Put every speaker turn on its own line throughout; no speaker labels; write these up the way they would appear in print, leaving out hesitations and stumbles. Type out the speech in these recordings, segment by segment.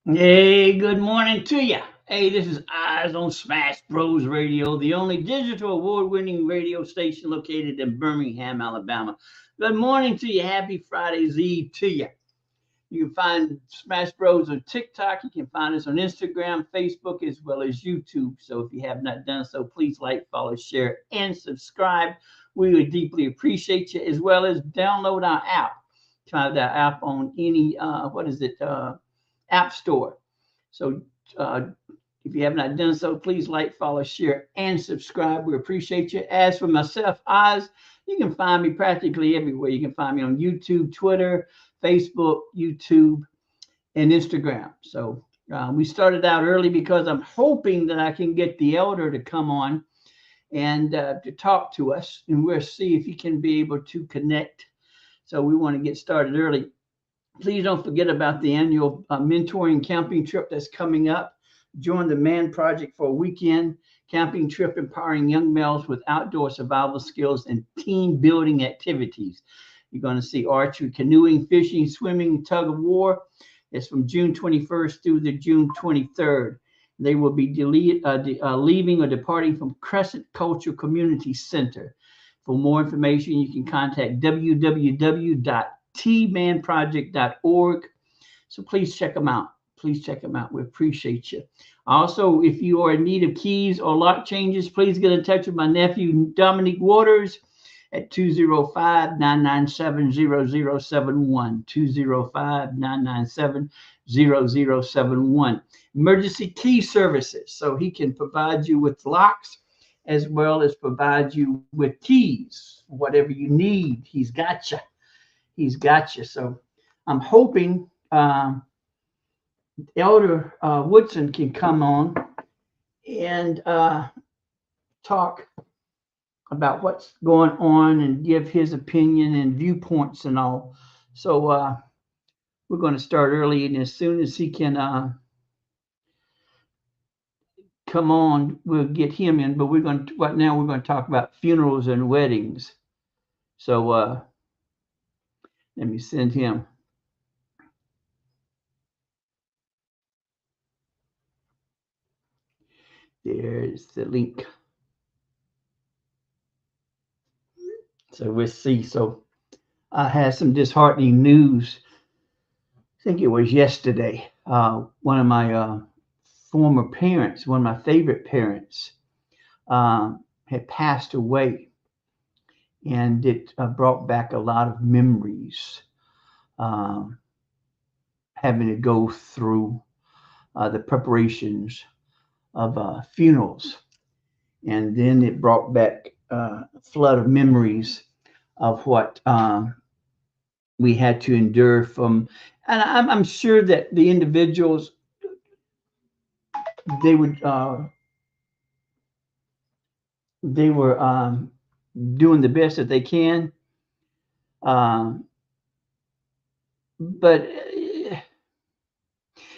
Hey, good morning to you. Hey, this is Eyes on Smash Bros Radio, the only digital award-winning radio station located in Birmingham, Alabama. Good morning to you. Happy Friday's Eve to you. You can find Smash Bros on TikTok. You can find us on Instagram, Facebook, as well as YouTube. So if you have not done so, please like, follow, share, and subscribe. We would deeply appreciate you, as well as download our app. Try that app on any App Store. So uh, if you have not done so, please like, follow, share, and subscribe. We appreciate you. As for myself, Oz, you can find me practically everywhere. You can find me on YouTube, Twitter, Facebook, YouTube, and Instagram. So we started out early because I'm hoping that I can get the elder to come on and to talk to us, and we'll see if he can be able to connect. So we want to get started early. Please don't forget about the annual mentoring camping trip that's coming up. Join the Man Project for a weekend camping trip empowering young males with outdoor survival skills and team building activities. You're going to see archery, canoeing, fishing, swimming, tug of war. It's from June 21st through the June 23rd. They will be leaving or departing from Crescent Cultural Community Center. For more information, you can contact www.tmanproject.org. So please check them out. Please check them out. We appreciate you. Also, if you are in need of keys or lock changes, please get in touch with my nephew, Dominique Waters, at 205-997-0071. 205-997-0071. Emergency key services. So he can provide you with locks as well as provide you with keys. Whatever you need, he's got you. He's got you. So I'm hoping Elder Woodson can come on and talk about what's going on and give his opinion and viewpoints and all. So we're going to start early, and as soon as he can come on, we'll get him in. But right now we're going to talk about funerals and weddings. So let me send him. There's the link. So we'll see. So I had some disheartening news. I think it was yesterday. One of my former parents, one of my favorite parents, had passed away, and it brought back a lot of memories. Having to go through the preparations of funerals, and then it brought back a flood of memories of what we had to endure from, and I'm sure that the individuals, they would they were doing the best that they can, but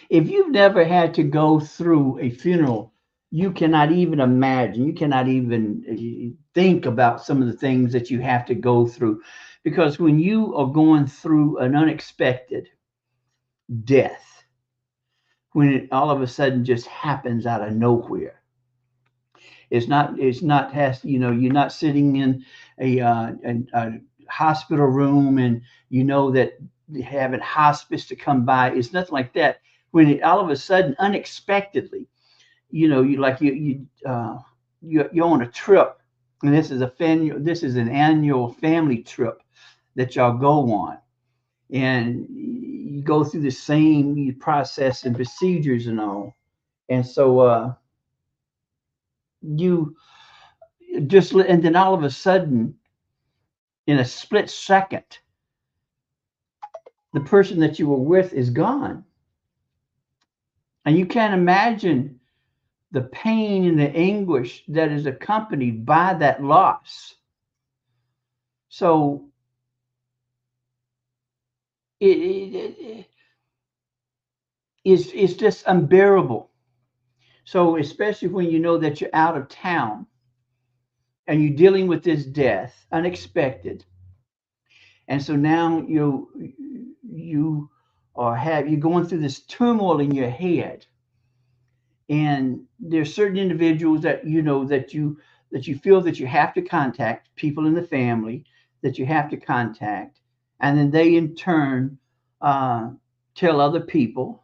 if you've never had to go through a funeral, you cannot even imagine, you cannot even think about some of the things that you have to go through. Because when you are going through an unexpected death, when it all of a sudden just happens out of nowhere, you're not sitting in a hospital room and you know that having hospice to come by. It's nothing like that. When it all of a sudden, unexpectedly, you're on a trip, and this is an annual family trip that y'all go on, and you go through the same process and procedures and all, and so you and then all of a sudden, in a split second, the person that you were with is gone, and you can't imagine the pain and the anguish that is accompanied by that loss. So it's just unbearable. So especially when you know that you're out of town and you're dealing with this death, unexpected, and so now you or have you going through this turmoil in your head, and there's certain individuals that you know that you feel that you have to contact, people in the family that you have to contact, and then they in turn uh, tell other people,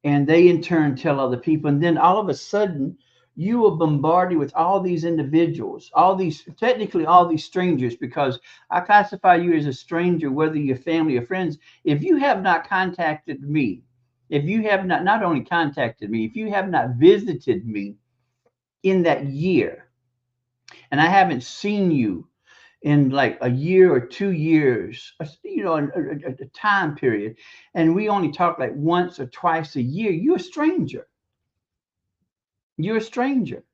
and they in turn tell other people, and then all of a sudden you are bombarded with all these individuals, all these, technically all these strangers, because I classify you as a stranger whether you're family or friends. If you have not contacted me, if you have not only contacted me, if you have not visited me in that year, and I haven't seen you in like a year or 2 years, you know, a time period, and we only talk like once or twice a year, you're a stranger. You're a stranger.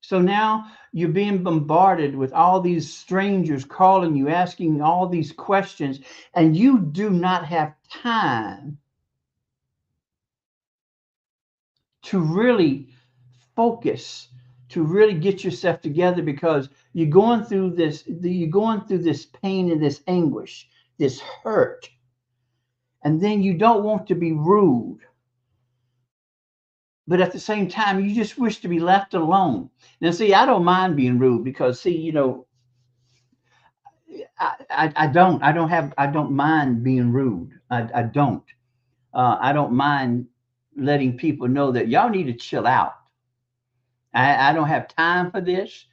So now you're being bombarded with all these strangers calling you, asking all these questions, and you do not have time to really focus, to really get yourself together, because you're going through this pain and this anguish, this hurt, and then you don't want to be rude, but at the same time you just wish to be left alone. Now see, I don't mind being rude, because see, you know, I don't mind being rude. I don't. I don't mind letting people know that y'all need to chill out. I don't have time for this.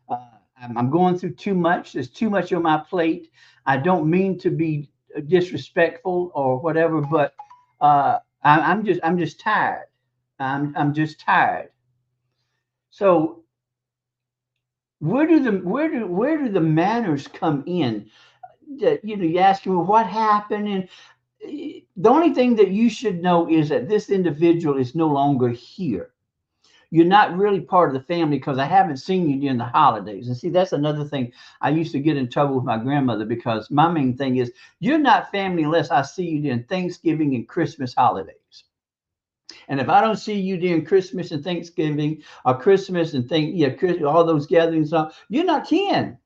Uh, I'm going through too much. There's too much on my plate. I don't mean to be disrespectful or whatever, but I'm just tired. I'm just tired. So where do the manners come in? That, you know, you ask him, well, what happened, and the only thing that you should know is that this individual is no longer here. You're not really part of the family because I haven't seen you during the holidays. And see, that's another thing. I used to get in trouble with my grandmother, because my main thing is you're not family unless I see you during Thanksgiving and Christmas holidays. And if I don't see you during Christmas and Thanksgiving, or Christmas and all those gatherings, you're not kin.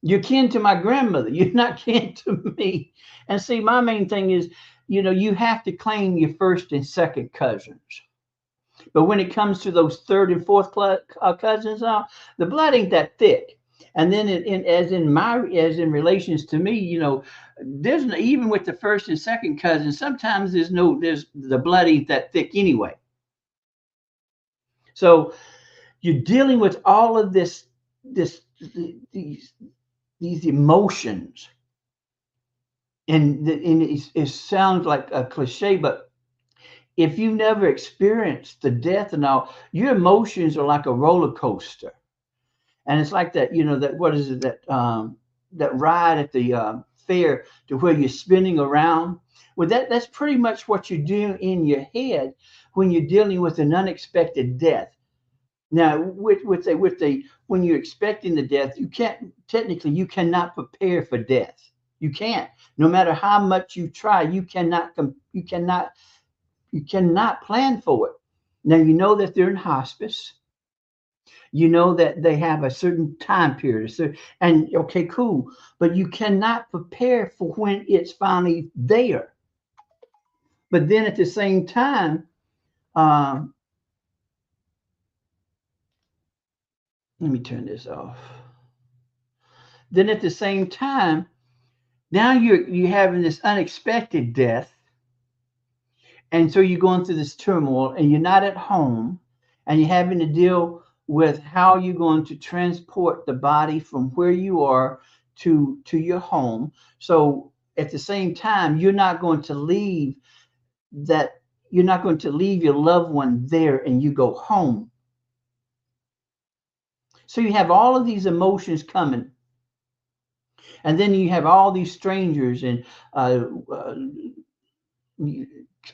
You're kin to my grandmother. You're not kin to me. And see, my main thing is, you know, you have to claim your first and second cousins. But when it comes to those third and fourth cousins, the blood ain't that thick. And then as in relations to me, you know, there's no, even with the first and second cousins, sometimes there's the blood ain't that thick anyway. So you're dealing with all of this these these emotions, and it sounds like a cliche, but if you've never experienced the death and all, your emotions are like a roller coaster. And it's like that, you know, that, what is it, that ride at the fair, to where you're spinning around. Well, that's pretty much what you're doing in your head when you're dealing with an unexpected death. Now, when you're expecting the death, you cannot prepare for death. You can't. No matter how much you try, you cannot plan for it. Now, you know that they're in hospice. You know that they have a certain time period. So, and okay, cool. But you cannot prepare for when it's finally there. But then at the same time, um, let me turn this off. Then at the same time, now you're having this unexpected death, and so you're going through this turmoil, and you're not at home, and you're having to deal with how you're going to transport the body from where you are to your home. So at the same time, that you're not going to leave your loved one there, and you go home. So you have all of these emotions coming, and then you have all these strangers and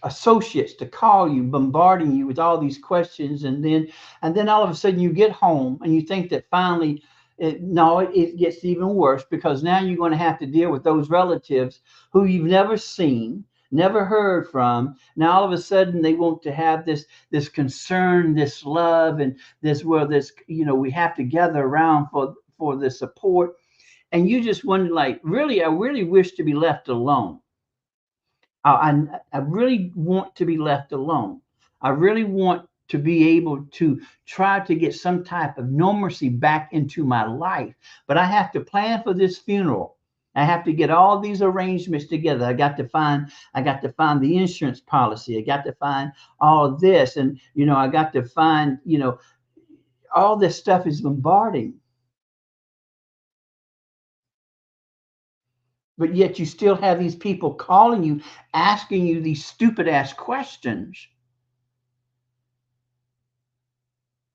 associates to call you, bombarding you with all these questions, and then all of a sudden you get home, and you think that finally, it gets even worse, because now you're going to have to deal with those relatives who you've never seen, never heard from. Now all of a sudden they want to have this concern, this love, and this, you know, we have to gather around for the support, and you just wonder, like, really, I really wish to be left alone. I really want to be left alone. I really want to be able to try to get some type of normalcy back into my life. But I have to plan for this funeral. I have to get all these arrangements together. I got to find the insurance policy. I got to find all of this. And, I got to find, all this stuff is bombarding. But yet you still have these people calling you, asking you these stupid ass questions.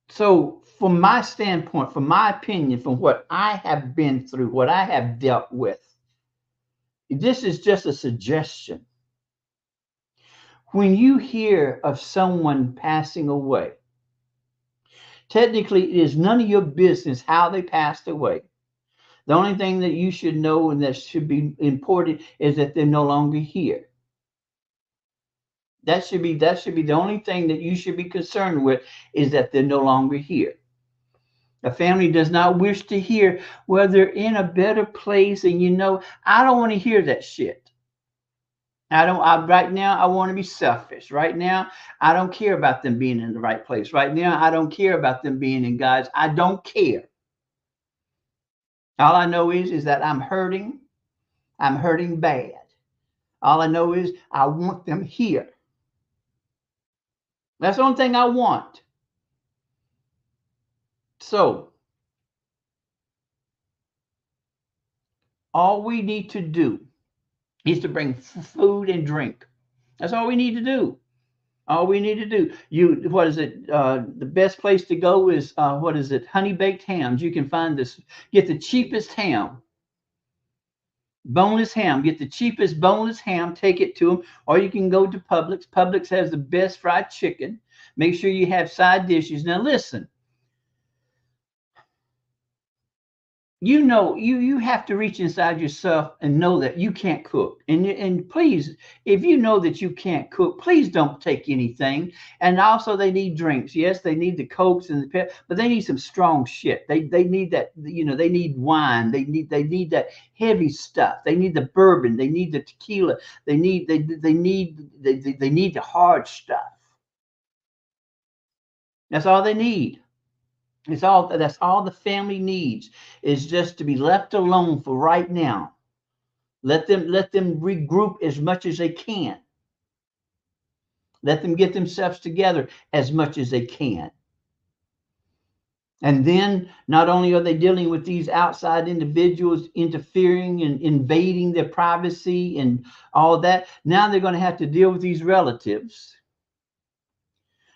So, from my standpoint, from my opinion, from what I have been through, what I have dealt with, this is just a suggestion. When you hear of someone passing away, technically, it is none of your business how they passed away. The only thing that you should know and that should be important is that they're no longer here. That should be the only thing that you should be concerned with, is that they're no longer here. A family does not wish to hear, well, they're in a better place, and I don't want to hear that shit. Right now I want to be selfish. Right now, I don't care about them being in the right place. Right now, I don't care about them being in God's. I don't care. All I know is that I'm hurting. I'm hurting bad. All I know is I want them here. That's the only thing I want. So, all we need to do is to bring food and drink. That's all we need to do. All we need to do. What is it? The best place to go is what is it? Honey baked hams. You can find this. Get the cheapest ham, boneless ham. Get the cheapest boneless ham. Take it to them, or you can go to Publix. Publix has the best fried chicken. Make sure you have side dishes. Now listen. You have to reach inside yourself and know that you can't cook. And please, if you know that you can't cook, please don't take anything. And also, they need drinks. Yes, they need the Cokes and the pep, but they need some strong shit. They need that. They need wine. They need that heavy stuff. They need the bourbon. They need the tequila. They need the hard stuff. That's all they need. That's all the family needs, is just to be left alone for right now. Let them regroup as much as they can. Let them get themselves together as much as they can. And then not only are they dealing with these outside individuals interfering and invading their privacy and all that, now they're going to have to deal with these relatives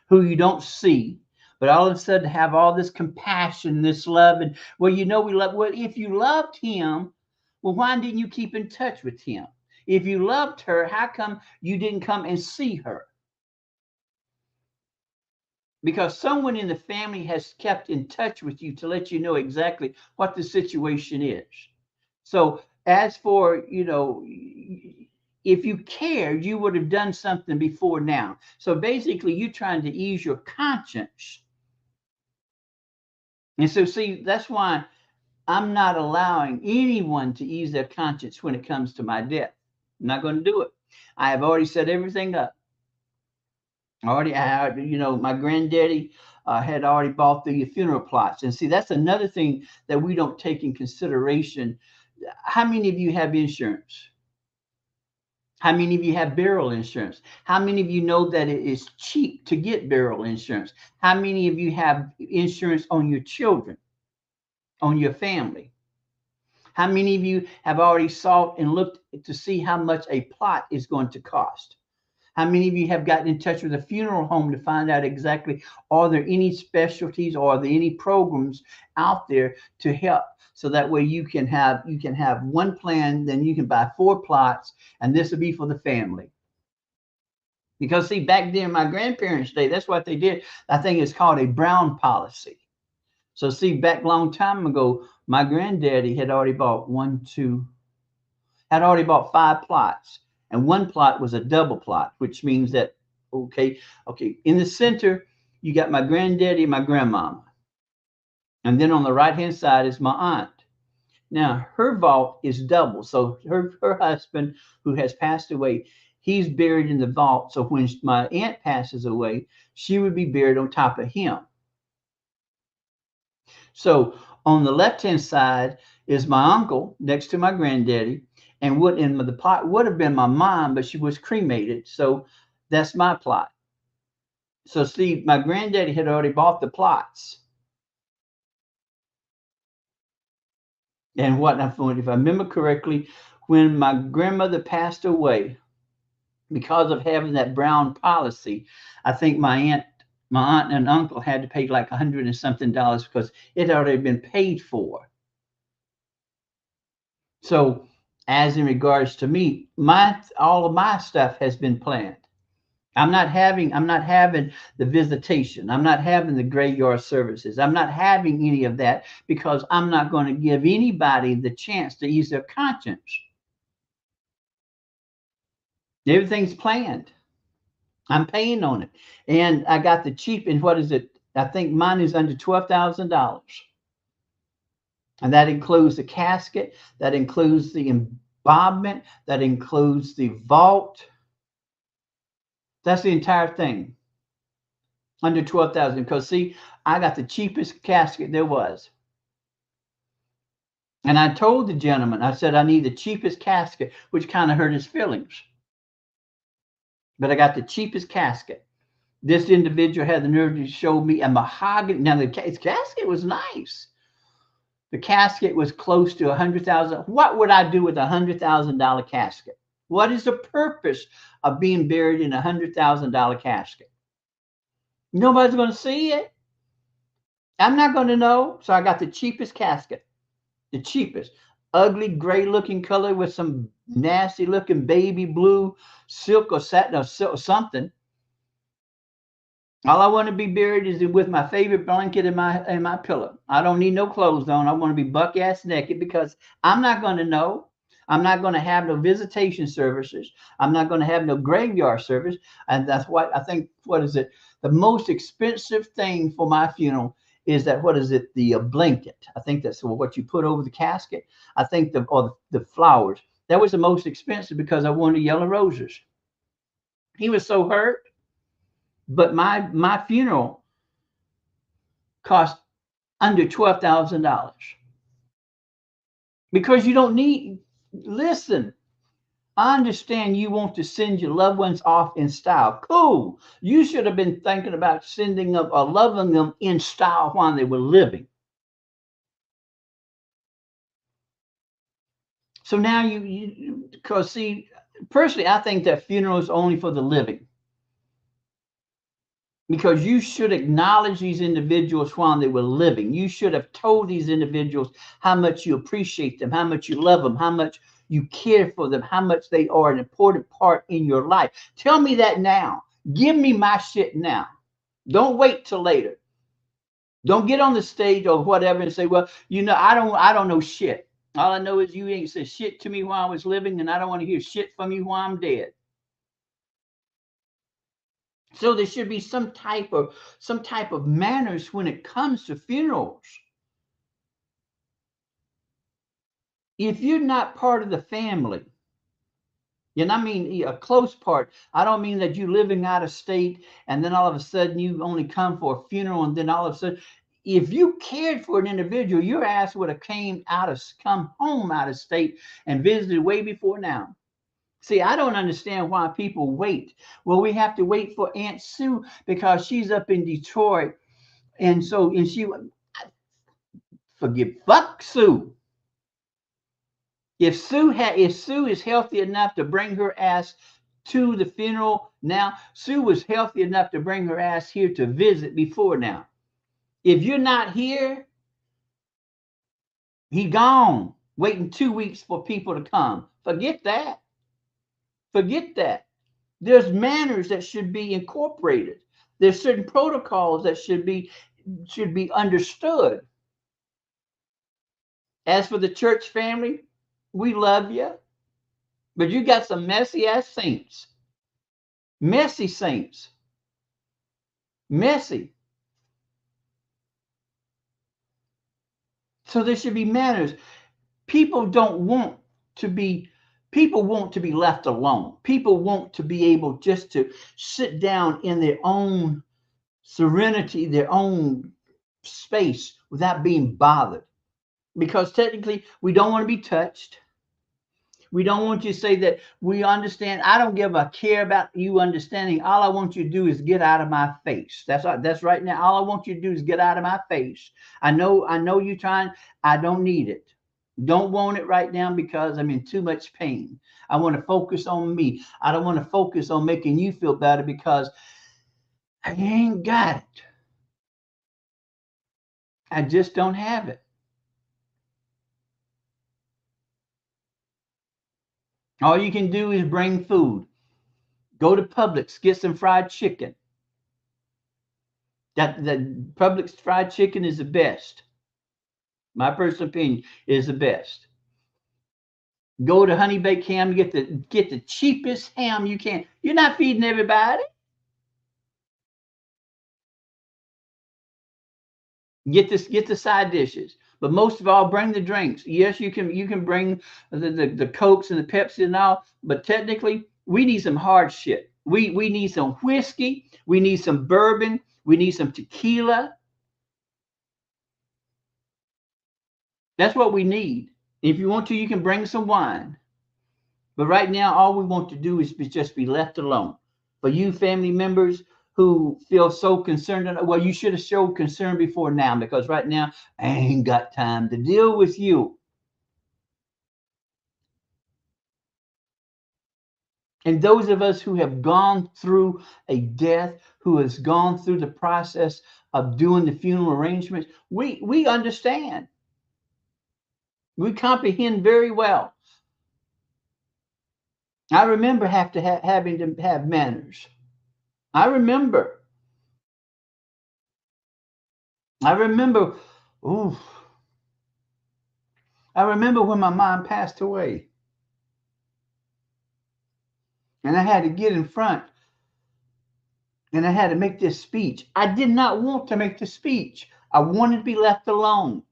who you don't see, but all of a sudden have all this compassion, this love. And we love. Well, if you loved him, well, why didn't you keep in touch with him? If you loved her, how come you didn't come and see her? Because someone in the family has kept in touch with you to let you know exactly what the situation is. So as for, if you cared, you would have done something before now. So basically, you're trying to ease your conscience. And so, see, that's why I'm not allowing anyone to ease their conscience when it comes to my death. I'm not going to do it. I have already set everything up. My granddaddy had already bought the funeral plots. And see, that's another thing that we don't take in consideration. How many of you have insurance? How many of you have burial insurance? How many of you know that it is cheap to get burial insurance? How many of you have insurance on your children, on your family? How many of you have already sought and looked to see how much a plot is going to cost? How many of you have gotten in touch with a funeral home to find out exactly, are there any specialties or are there any programs out there to help? So that way you can have one plan, then you can buy 4 plots, and this will be for the family. Because see, back then, my grandparents' day, that's what they did. I think it's called a Brown policy. So see, back a long time ago, my granddaddy had already bought 5 plots. And 1 plot was a double plot, which means that, okay, in the center, you got my granddaddy and my grandmama. And then on the right-hand side is my aunt. Now, her vault is double. So her husband, who has passed away, He's buried in the vault. So when my aunt passes away, she would be buried on top of him. So on the left-hand side is my uncle next to my granddaddy, and what in the plot would have been my mom, but she was cremated. So that's my plot. So see, my granddaddy had already bought the plots. And what if I remember correctly, when my grandmother passed away, because of having that brown policy, I think my aunt and uncle had to pay like $100 and something because it had already been paid for. So as in regards to me, all of my stuff has been planned. I'm not having the visitation. I'm not having the graveyard services. I'm not having any of that because I'm not going to give anybody the chance to ease their conscience. Everything's planned. I'm paying on it. And I got the cheap, and what is it? I think mine is under $12,000. And that includes the casket, that includes the embalmment, that includes the vault. That's the entire thing. Under 12,000. Because see, I got the cheapest casket there was. And I told the gentleman, I said, I need the cheapest casket, which kind of hurt his feelings. But I got the cheapest casket. This individual had the nerve to show me a mahogany. Now, the casket was nice. The casket was close to $100,000. What would I do with a $100,000 casket? What is the purpose of being buried in a $100,000 casket? Nobody's going to see it. I'm not going to know. So I got the cheapest casket. The cheapest. Ugly gray looking color with some nasty looking baby blue silk or satin or something. All I want to be buried is with my favorite blanket and my pillow. I don't need no clothes on. I want to be buck ass naked because I'm not going to know. I'm not going to have no visitation services. I'm not going to have no graveyard service. And that's what I think, the most expensive thing for my funeral is that, the blanket. I think that's what you put over the casket. I think the flowers. That was the most expensive because I wanted yellow roses. He was so hurt. But my funeral cost under $12,000 because you don't need. Listen, I understand you want to send your loved ones off in style. Cool. You should have been thinking about sending them or loving them in style while they were living. So now because see, personally, I think that funeral is only for the living. Because you should acknowledge these individuals while they were living. You should have told these individuals how much you appreciate them, how much you love them, how much you care for them, how much they are an important part in your life. Tell me that now. Give me my shit now. Don't wait till later. Don't get on the stage or whatever and say, well, I don't know shit. All I know is you ain't said shit to me while I was living, and I don't want to hear shit from you while I'm dead. So there should be some type of manners when it comes to funerals. If you're not part of the family, and I mean a close part, I don't mean that you're living out of state and then all of a sudden you only come for a funeral and then all of a sudden, if you cared for an individual, your ass would have come home out of state and visited way before now. See, I don't understand why people wait. Well, we have to wait for Aunt Sue because she's up in Detroit. And she fuck Sue. If Sue is healthy enough to bring her ass to the funeral now, Sue was healthy enough to bring her ass here to visit before now. If you're not here, he gone, waiting 2 weeks for people to come. Forget that. Forget that. There's manners that should be incorporated. There's certain protocols that should be understood. As for the church family, we love you, but you got some messy ass saints. Messy saints. Messy. So there should be manners. People don't want to be People want to be left alone. People want to be able just to sit down in their own serenity, their own space without being bothered. Because technically, we don't want to be touched. We don't want you to say that we understand. I don't give a care about you understanding. All I want you to do is get out of my face. That's right now. All I want you to do is get out of my face. I know you're trying. I don't need it. Don't want it right now because I'm in too much pain. I want to focus on me. I don't want to focus on making you feel better because I ain't got it. I just don't have it. All you can do is bring food. Go to Publix, get some fried chicken. That the Publix fried chicken is the best. My personal opinion is the best. Go to Honey Baked Ham, get the cheapest ham you can. You're not feeding everybody. Get the side dishes, but most of all, bring the drinks. Yes, you can bring the Cokes and the Pepsi and all, but technically, we need some hard shit. We need some whiskey. We need some bourbon. We need some tequila. That's what we need. If you want to, you can bring some wine. But right now, all we want to do is just be left alone. For you family members who feel so concerned, well, you should have showed concern before now because right now, I ain't got time to deal with you. And those of us who have gone through a death, who has gone through the process of doing the funeral arrangements, we understand. We comprehend very well. I remember having to have manners. I remember. I remember. Ooh. I remember when my mom passed away, and I had to get in front, and I had to make this speech. I did not want to make the speech. I wanted to be left alone.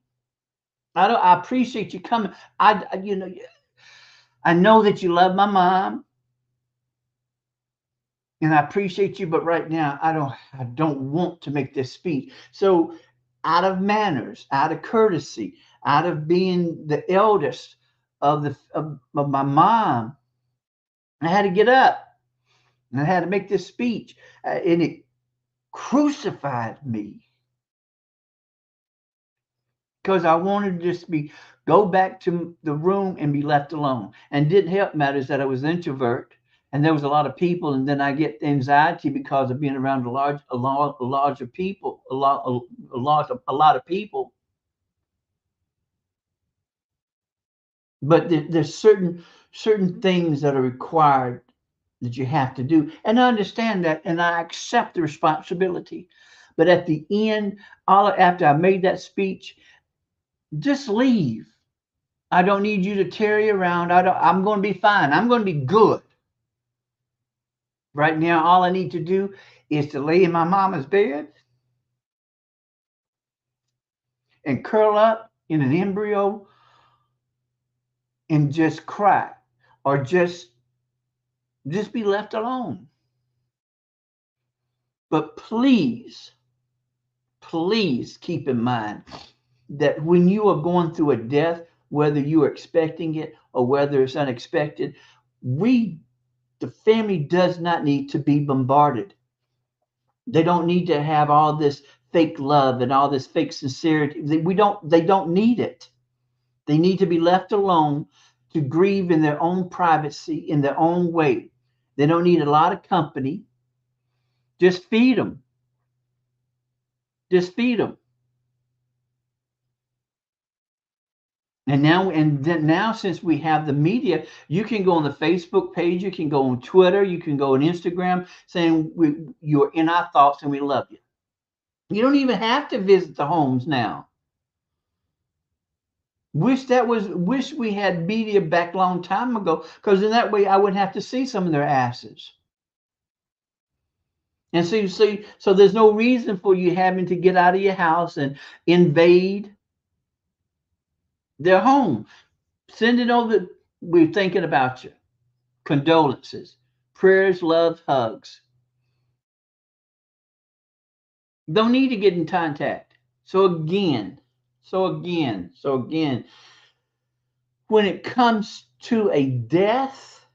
I appreciate you coming. I know that you love my mom, and I appreciate you, but right now I don't want to make this speech. So out of manners, out of courtesy, out of being the eldest of my mom, I had to get up and I had to make this speech, and it crucified me because I wanted to just go back to the room and be left alone. And didn't help matters that I was an introvert and there was a lot of people, and then I get anxiety because of being around a lot of people. But there's certain things that are required that you have to do, and I understand that, and I accept the responsibility. But at the end, after I made that speech, just leave. I don't need you to tarry around. I'm going to be fine. I'm going to be good. Right now, all I need to do is to lay in my mama's bed and curl up in an embryo and just cry, or just be left alone. But please keep in mind that when you are going through a death, whether you are expecting it or whether it's unexpected, the family does not need to be bombarded. They don't need to have all this fake love and all this fake sincerity. They don't need it. They need to be left alone to grieve in their own privacy, in their own way. They don't need a lot of company. Just feed them. Just feed them. And now, since we have the media, you can go on the Facebook page, you can go on Twitter, you can go on Instagram, saying you're in our thoughts and we love you. You don't even have to visit the homes now. Wish we had media back a long time ago, because in that way I wouldn't have to see some of their asses. And so there's no reason for you having to get out of your house and invade their home. Send it over. We're thinking about you. Condolences, prayers, love, hugs. Don't need to get in contact. So again, when it comes to a death,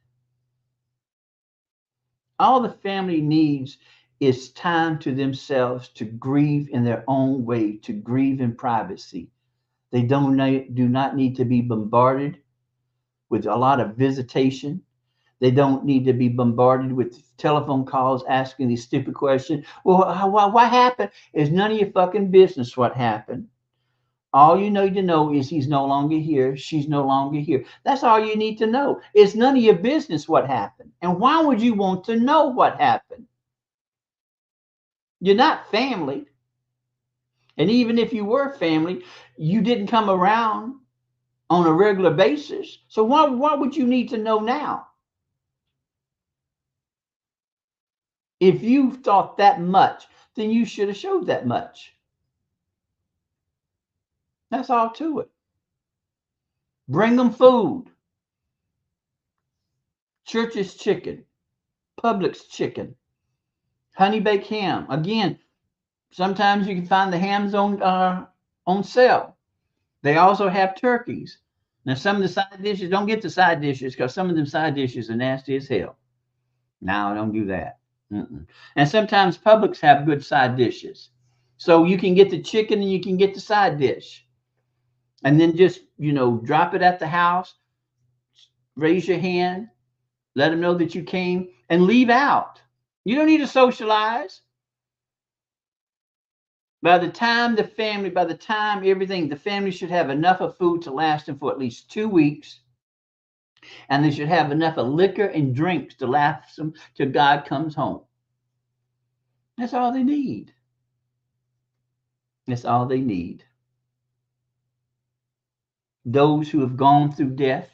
all the family needs is time to themselves to grieve in their own way, to grieve in privacy. They do not need to be bombarded with a lot of visitation. They don't need to be bombarded with telephone calls asking these stupid questions. Well, what happened? It's none of your fucking business what happened. All you need to know is he's no longer here. She's no longer here. That's all you need to know. It's none of your business what happened. And why would you want to know what happened? You're not family. And even if you were family, you didn't come around on a regular basis. So why would you need to know now? If you thought that much, then you should have showed that much. That's all to it. Bring them food. Church's chicken, Publix chicken, honey baked ham. Again, sometimes you can find the hams on sale. They also have turkeys. Now, some of the side dishes, don't get the side dishes because some of them side dishes are nasty as hell. No, don't do that. Mm-mm. And sometimes Publix have good side dishes. So you can get the chicken and you can get the side dish. And then just, drop it at the house, raise your hand, let them know that you came, and leave out. You don't need to socialize. By the time the family should have enough of food to last them for at least 2 weeks. And they should have enough of liquor and drinks to last them till God comes home. That's all they need. That's all they need. Those who have gone through death,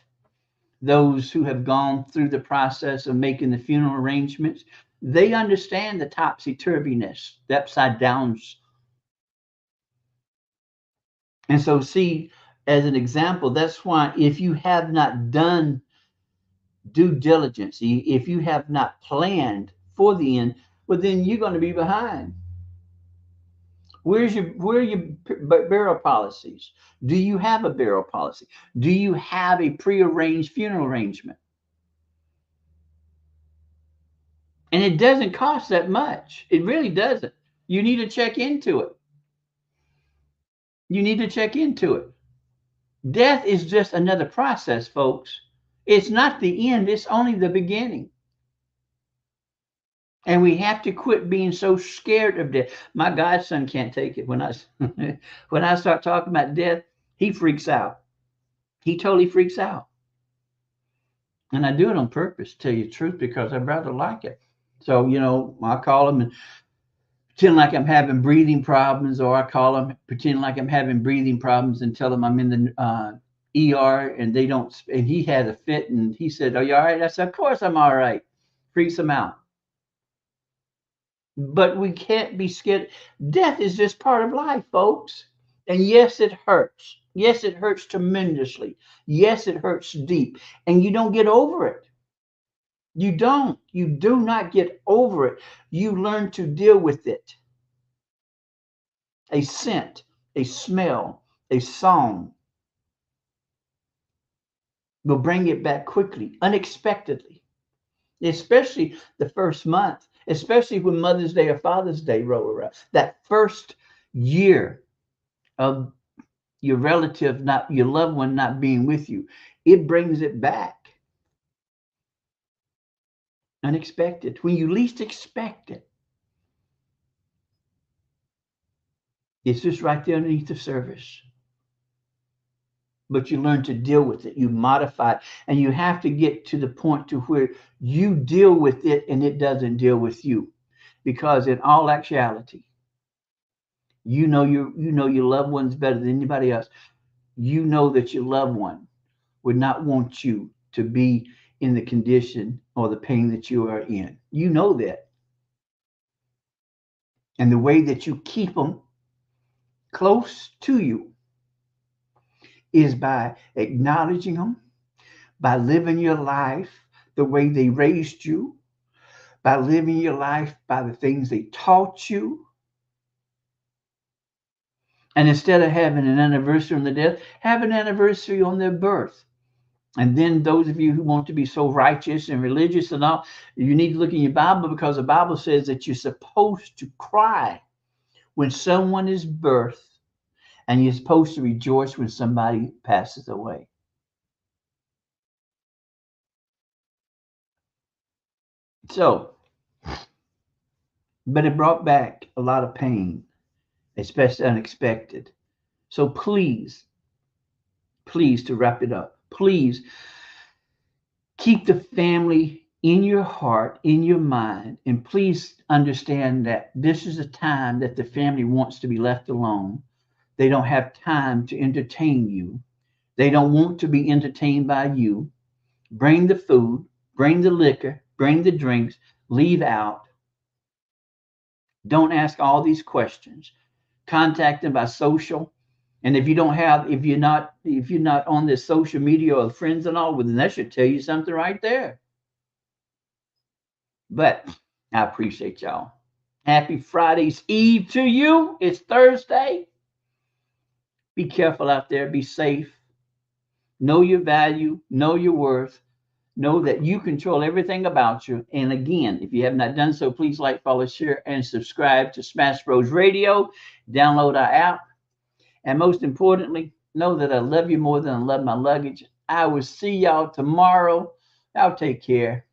those who have gone through the process of making the funeral arrangements, they understand the topsy-turviness, the upside downs. And so, see, as an example, that's why if you have not done due diligence, if you have not planned for the end, well, then you're going to be behind. Where are your burial policies? Do you have a burial policy? Do you have a prearranged funeral arrangement? And it doesn't cost that much. It really doesn't. You need to check into it. You need to check into it. Death is just another process, folks. It's not the end, it's only the beginning. And we have to quit being so scared of death. My godson can't take it. When I start talking about death, he freaks out. He totally freaks out. And I do it on purpose, to tell you the truth, because I'd rather like it. So, I call him and pretend like I'm having breathing problems, or I call him, pretend like I'm having breathing problems and tell him I'm in the ER and they don't, and he had a fit and he said, "Are you all right?" I said, "Of course I'm all right." Freaks him out. But we can't be scared. Death is just part of life, folks. And yes, it hurts. Yes, it hurts tremendously. Yes, it hurts deep. And you don't get over it. You don't. You do not get over it. You learn to deal with it. A scent, a smell, a song will bring it back quickly, unexpectedly, especially the first month, especially when Mother's Day or Father's Day roll around. That first year of your relative, not your loved one, not being with you, it brings it back. Unexpected, when you least expect it. It's just right there underneath the surface. But you learn to deal with it. You modify it. And you have to get to the point to where you deal with it and it doesn't deal with you. Because in all actuality, you know your loved ones better than anybody else. You know that your loved one would not want you to be in the condition or the pain that you are in. You know that. And the way that you keep them close to you is by acknowledging them, by living your life the way they raised you, by living your life by the things they taught you. And instead of having an anniversary on their death, have an anniversary on their birth. And then those of you who want to be so righteous and religious and all, you need to look in your Bible, because the Bible says that you're supposed to cry when someone is birthed, and you're supposed to rejoice when somebody passes away. So, but it brought back a lot of pain, especially unexpected. So please, to wrap it up, please keep the family in your heart, in your mind, and please understand that this is a time that the family wants to be left alone. They don't have time to entertain you. They don't want to be entertained by you. Bring the food, bring the liquor, bring the drinks, leave out. Don't ask all these questions. Contact them by social. And if you're not on this social media or friends and all, well, then that should tell you something right there. But I appreciate y'all. Happy Friday's Eve to you. It's Thursday. Be careful out there. Be safe. Know your value. Know your worth. Know that you control everything about you. And again, if you have not done so, please like, follow, share, and subscribe to Smash Bros Radio. Download our app. And most importantly, know that I love you more than I love my luggage. I will see y'all tomorrow. Y'all take care.